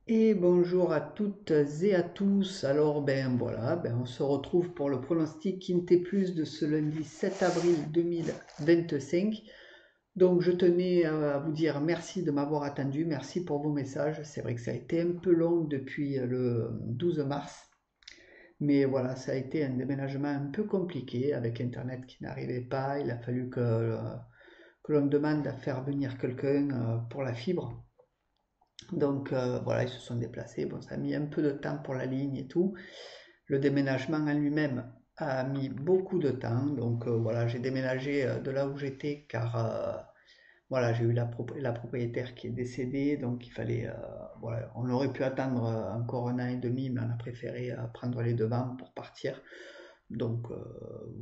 Et bonjour à toutes et à tous. Alors ben voilà, on se retrouve pour le pronostic Quintet Plus de ce lundi 7 avril 2025. Donc je tenais à vous dire merci de m'avoir attendu, merci pour vos messages. C'est vrai que ça a été un peu long depuis le 12 mars, mais voilà, ça a été un déménagement un peu compliqué avec Internet qui n'arrivait pas. Il a fallu que l'on demande à faire venir quelqu'un pour la fibre. Donc voilà, ils se sont déplacés. Bon, ça a mis un peu de temps pour la ligne et tout. Le déménagement en lui-même a mis beaucoup de temps. Donc voilà, j'ai déménagé de là où j'étais car voilà, j'ai eu la propriétaire qui est décédée. Donc il fallait, voilà, on aurait pu attendre encore un an et demi, mais on a préféré prendre les devants pour partir. Donc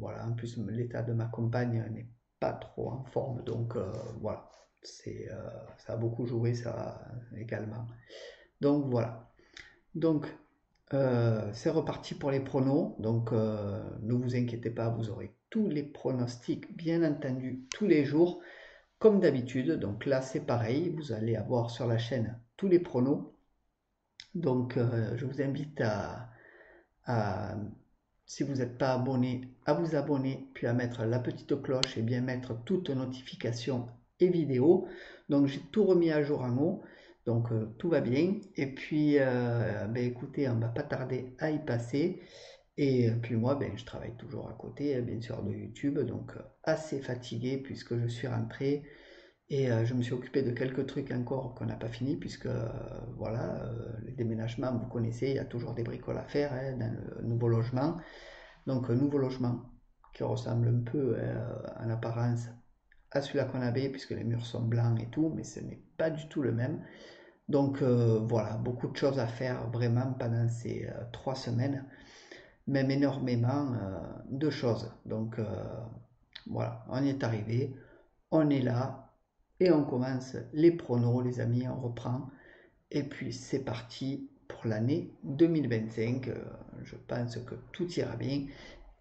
voilà, en plus l'état de ma compagne n'est pas trop en forme. Donc voilà, ça a beaucoup joué ça également. Donc voilà. Donc c'est reparti pour les pronos. Donc ne vous inquiétez pas, vous aurez tous les pronostics bien entendu tous les jours comme d'habitude. Donc là c'est pareil, vous allez avoir sur la chaîne tous les pronos. Donc je vous invite à, si vous n'êtes pas abonné, à vous abonner, puis à mettre la petite cloche et bien mettre toutes notifications et vidéos. Donc j'ai tout remis à jour en haut, donc tout va bien. Et puis écoutez, on va pas tarder à y passer. Et puis moi, je travaille toujours à côté, bien sûr, de YouTube, donc assez fatigué puisque je suis rentré. Et je me suis occupé de quelques trucs encore qu'on n'a pas fini, puisque voilà, les déménagements, vous connaissez, il y a toujours des bricoles à faire hein, dans le nouveau logement. Donc un nouveau logement qui ressemble un peu en apparence à celui-là qu'on avait, puisque les murs sont blancs et tout, mais ce n'est pas du tout le même. Donc voilà, beaucoup de choses à faire vraiment pendant ces 3 semaines, même énormément de choses. Donc voilà, on y est arrivé, on est là, et on commence les pronos, les amis, on reprend. Et puis c'est parti pour l'année 2025. Je pense que tout ira bien.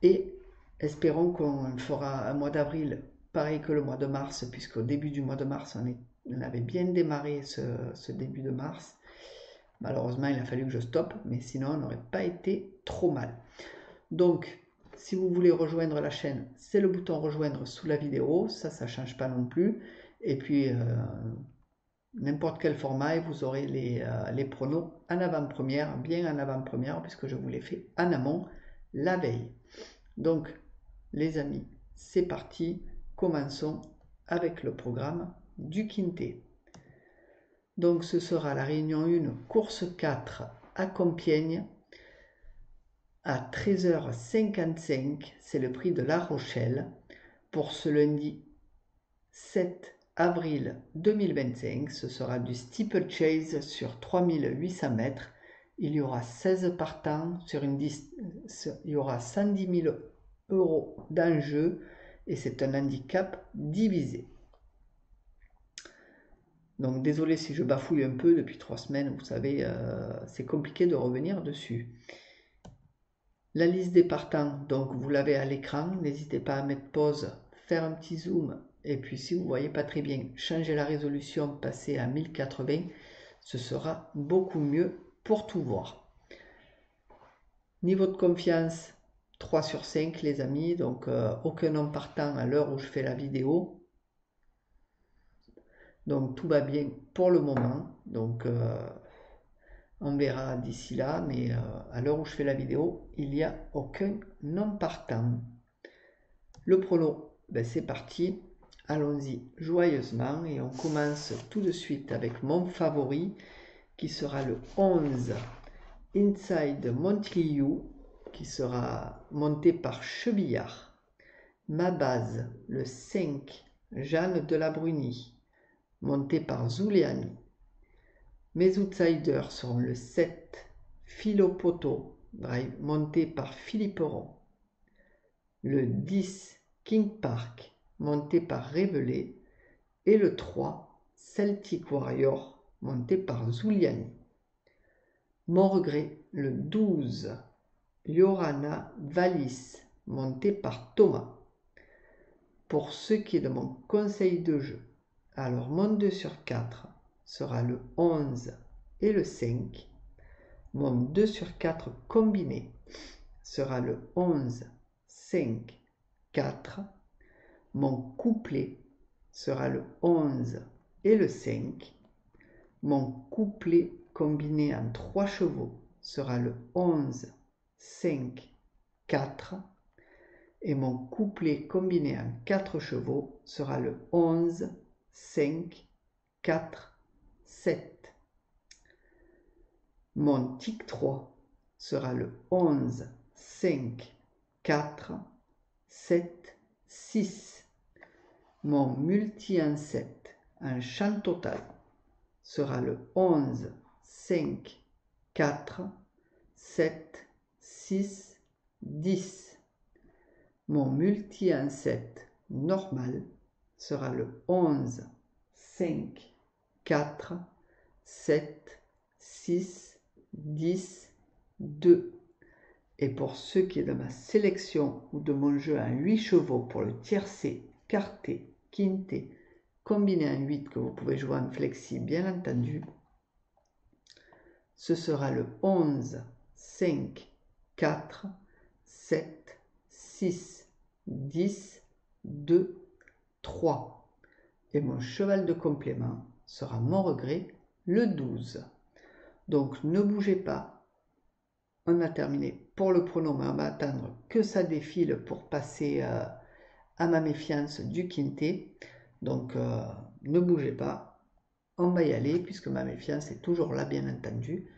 Et espérons qu'on fera un mois d'avril pareil que le mois de mars, puisqu'au début du mois de mars, on avait bien démarré ce début de mars. Malheureusement, il a fallu que je stoppe, mais sinon, on n'aurait pas été trop mal. Donc, si vous voulez rejoindre la chaîne, c'est le bouton rejoindre sous la vidéo, ça ne change pas non plus. Et puis, n'importe quel format, et vous aurez les pronos en avant-première, bien en avant-première, puisque je vous les fais en amont la veille. Donc, les amis, c'est parti, commençons avec le programme du Quintet. Donc, ce sera la réunion 1, course 4 à Compiègne, à 13h55, c'est le prix de La Rochelle, pour ce lundi 7 avril 2025. Ce sera du steeplechase sur 3800 mètres. Il y aura 16 partants sur il y aura 110 000 euros d'enjeu et c'est un handicap divisé. Donc désolé si je bafouille un peu depuis 3 semaines, vous savez, c'est compliqué de revenir dessus. La liste des partants, donc vous l'avez à l'écran, n'hésitez pas à mettre pause, faire un petit zoom, et puis si vous ne voyez pas très bien, changez la résolution, passez à 1080, ce sera beaucoup mieux pour tout voir. Niveau de confiance, 3 sur 5 les amis, donc aucun homme partant à l'heure où je fais la vidéo. Donc tout va bien pour le moment, donc on verra d'ici là, mais à l'heure où je fais la vidéo, il n'y a aucun non partant. Le prono, c'est parti, allons-y joyeusement et on commence tout de suite avec mon favori qui sera le 11 Inside Montiliu qui sera monté par Chebillard. Ma base, le 5 Jeanne de la Bruni, monté par Zuliani. Mes outsiders seront le 7 Philopoto, monté par Philippe Ron. Le 10 King Park, monté par Révélé. Et le 3 Celtic Warrior, monté par Zuliani. Mon regret, le 12 Yorana Valis, monté par Thomas. Pour ce qui est de mon conseil de jeu, alors mon 2 sur 4 sera le 11 et le 5. Mon 2 sur 4 combiné sera le 11, 5, 4. Mon couplet sera le 11 et le 5. Mon couplet combiné en 3 chevaux sera le 11, 5, 4. Et mon couplet combiné en 4 chevaux sera le 11, 5, 4, 7. Mon tic 3 sera le 11, 5, 4, 7, 6. Mon multi en 7 en chant total sera le 11, 5, 4, 7, 6, 10. Mon multi en 7 normal sera le 11, 5, 4, 7, 6, 10, 2. Et pour ce qui est de ma sélection ou de mon jeu en 8 chevaux pour le tiercé, quarté, quinté, combiné en 8 que vous pouvez jouer en flexi bien entendu, ce sera le 11, 5, 4, 7, 6, 10, 2, 3. Et mon cheval de complément sera mon regret, le 12. Donc ne bougez pas, on a terminé pour le pronom, mais on va attendre que ça défile pour passer à ma méfiance du quinté. Donc ne bougez pas, on va y aller puisque ma méfiance est toujours là bien entendu.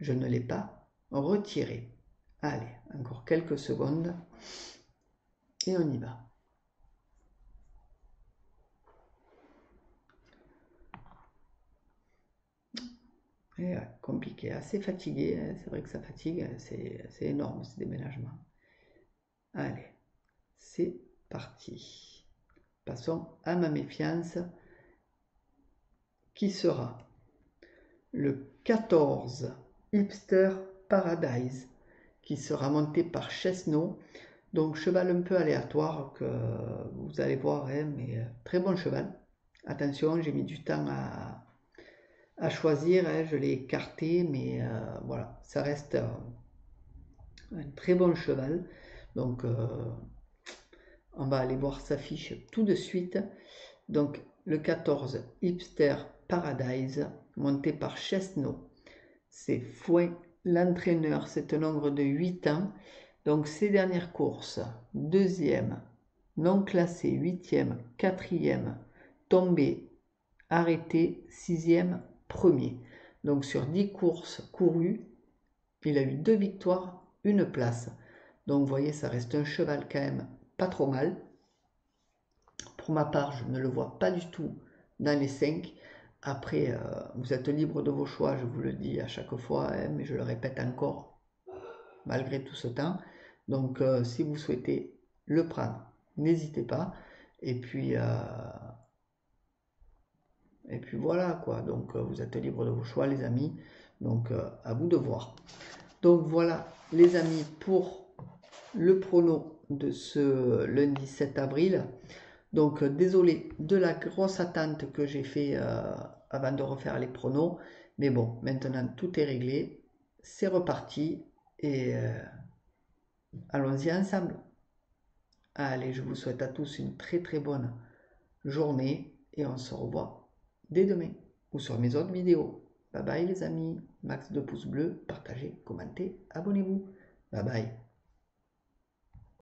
Je ne l'ai pas retirée. Allez, encore quelques secondes et on y va. Et ouais, compliqué, assez fatigué, c'est vrai que ça fatigue, c'est énorme ce déménagement. Allez, c'est parti. Passons à ma méfiance qui sera le 14 Hipster Paradise qui sera monté par Chesneau. Donc cheval un peu aléatoire que vous allez voir, hein, mais très bon cheval. Attention, j'ai mis du temps à choisir, hein, je l'ai écarté, mais voilà, ça reste un très bon cheval. Donc on va aller voir sa fiche tout de suite. Donc le 14 Hipster Paradise monté par Chesneau. C'est Fouin l'entraîneur, c'est un nombre de 8 ans. Donc ces dernières courses, deuxième, non classé, huitième, quatrième, tombé, arrêté, sixième, premier. Donc sur 10 courses courues, il a eu 2 victoires, une place. Donc vous voyez, ça reste un cheval quand même pas trop mal. Pour ma part, je ne le vois pas du tout dans les 5. Après, vous êtes libre de vos choix, je vous le dis à chaque fois, hein, mais je le répète encore, malgré tout ce temps. Donc, si vous souhaitez le prendre, n'hésitez pas. Et puis voilà, quoi. Donc, vous êtes libre de vos choix, les amis. Donc, à vous de voir. Donc, voilà, les amis, pour le prono de ce lundi 7 avril. Donc désolé de la grosse attente que j'ai fait avant de refaire les pronos. Mais bon, maintenant tout est réglé. C'est reparti. Et allons-y ensemble. Allez, je vous souhaite à tous une très très bonne journée. Et on se revoit dès demain. Ou sur mes autres vidéos. Bye bye les amis. Max de pouces bleus. Partagez, commentez, abonnez-vous. Bye bye.